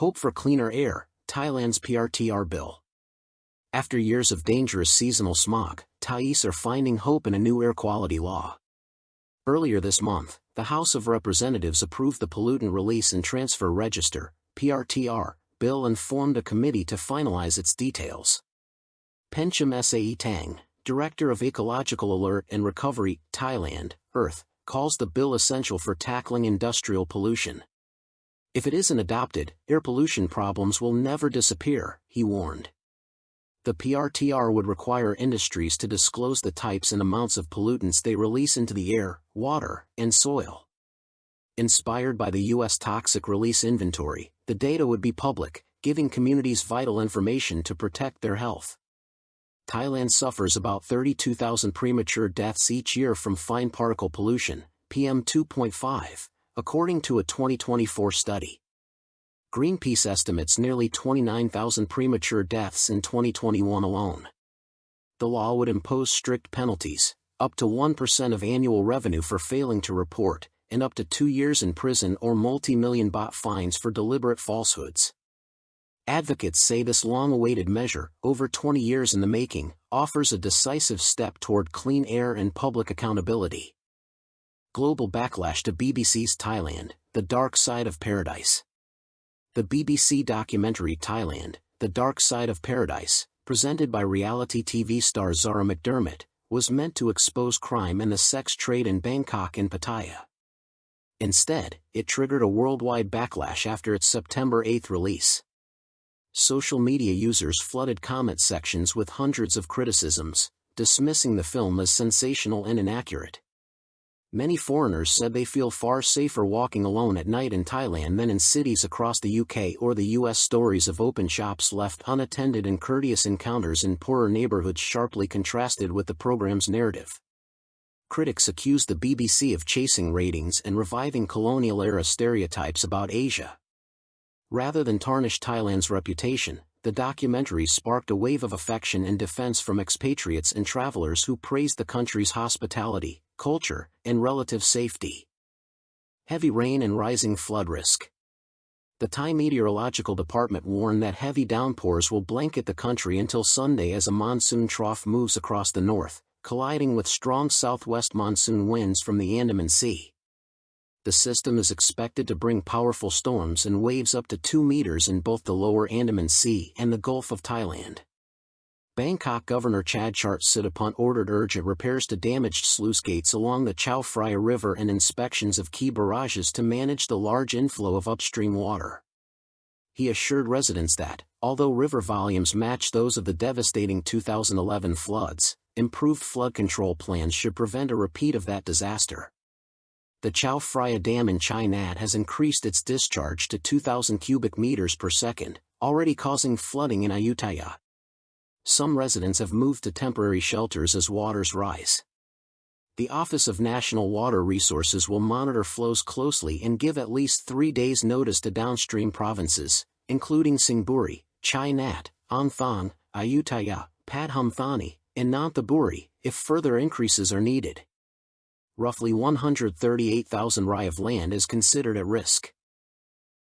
Hope for cleaner air, Thailand's PRTR bill. After years of dangerous seasonal smog, Thais are finding hope in a new air quality law. Earlier this month, the House of Representatives approved the Pollutant Release and Transfer Register, PRTR, bill and formed a committee to finalize its details. Pencham Sae Tang, Director of Ecological Alert and Recovery, Thailand, Earth, calls the bill essential for tackling industrial pollution. If it isn't adopted, air pollution problems will never disappear, he warned. The PRTR would require industries to disclose the types and amounts of pollutants they release into the air, water, and soil. Inspired by the U.S. Toxic Release Inventory, the data would be public, giving communities vital information to protect their health. Thailand suffers about 32,000 premature deaths each year from fine particle pollution, PM2.5, according to a 2024 study. Greenpeace estimates nearly 29,000 premature deaths in 2021 alone. The law would impose strict penalties, up to 1% of annual revenue for failing to report, and up to 2 years in prison or multi-million baht fines for deliberate falsehoods. Advocates say this long-awaited measure, over 20 years in the making, offers a decisive step toward clean air and public accountability. Global backlash to BBC's Thailand, The Dark Side of Paradise. The BBC documentary Thailand, The Dark Side of Paradise, presented by reality TV star Zara McDermott, was meant to expose crime and the sex trade in Bangkok and Pattaya. Instead, it triggered a worldwide backlash after its September 8 release. Social media users flooded comment sections with hundreds of criticisms, dismissing the film as sensational and inaccurate. Many foreigners said they feel far safer walking alone at night in Thailand than in cities across the UK or the US. Stories of open shops left unattended and courteous encounters in poorer neighborhoods sharply contrasted with the program's narrative. Critics accused the BBC of chasing ratings and reviving colonial-era stereotypes about Asia. Rather than tarnish Thailand's reputation, the documentary sparked a wave of affection and defense from expatriates and travelers who praised the country's hospitality, culture, and relative safety. Heavy rain and rising flood risk. The Thai Meteorological Department warned that heavy downpours will blanket the country until Sunday as a monsoon trough moves across the north, colliding with strong southwest monsoon winds from the Andaman Sea. The system is expected to bring powerful storms and waves up to 2 meters in both the lower Andaman Sea and the Gulf of Thailand. Bangkok Governor Chad Sitapont ordered urgent repairs to damaged sluice gates along the Chao Phraya River and inspections of key barrages to manage the large inflow of upstream water. He assured residents that, although river volumes match those of the devastating 2011 floods, improved flood control plans should prevent a repeat of that disaster. The Chao Phraya Dam in Chai Nat has increased its discharge to 2,000 cubic meters per second, already causing flooding in Ayutthaya. Some residents have moved to temporary shelters as waters rise. The Office of National Water Resources will monitor flows closely and give at least 3 days' notice to downstream provinces, including Singburi, Chai Nat, Ang Thong, Ayutthaya, Padham Thani, and Nonthaburi, if further increases are needed. Roughly 138,000 rai of land is considered at risk.